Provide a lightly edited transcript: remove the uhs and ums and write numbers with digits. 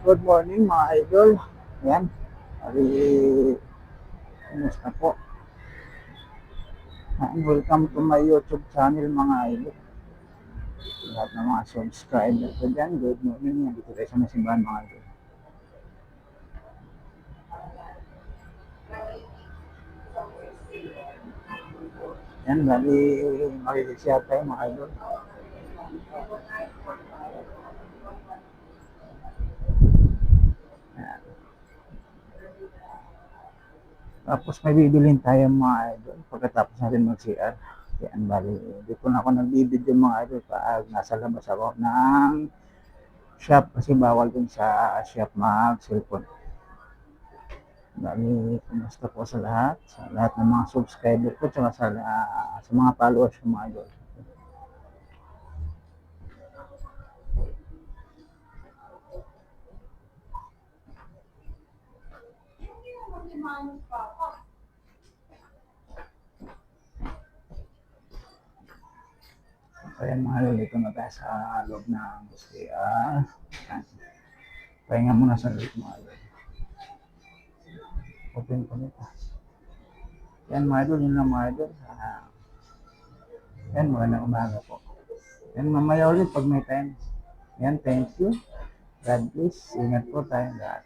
Good morning mga idol. Ayan. Ari, kumusta po? And welcome to my YouTube channel mga idol. Lahat ng mga subscriber ko dyan. Good morning. Nandito tayo sa masimbahan mga idol. Ayan, bali makikisya tayo mga idol. Ayan. Tapos may bibilin tayo mga idol pagkatapos natin mag-CR. Ayan, bali dito na ako nagbibideo mga idol pag nasa labas ako ng shop kasi bawal din sa shop mag-cellphone. Bali, kumusta po sa lahat ng mga subscriber ko, tsaka sa mga followers ko mga idol. Ayan mga idol, dito na tayo sa loob ng CR. Pahinga muna sa loob mga idol. Open ko nito. Yan mga idol, yun lang mga idol. Yan, magandang umaga po. Yan, mamaya ulit pag may time. Yan, thank you. God bless. Ingat po tayo lahat.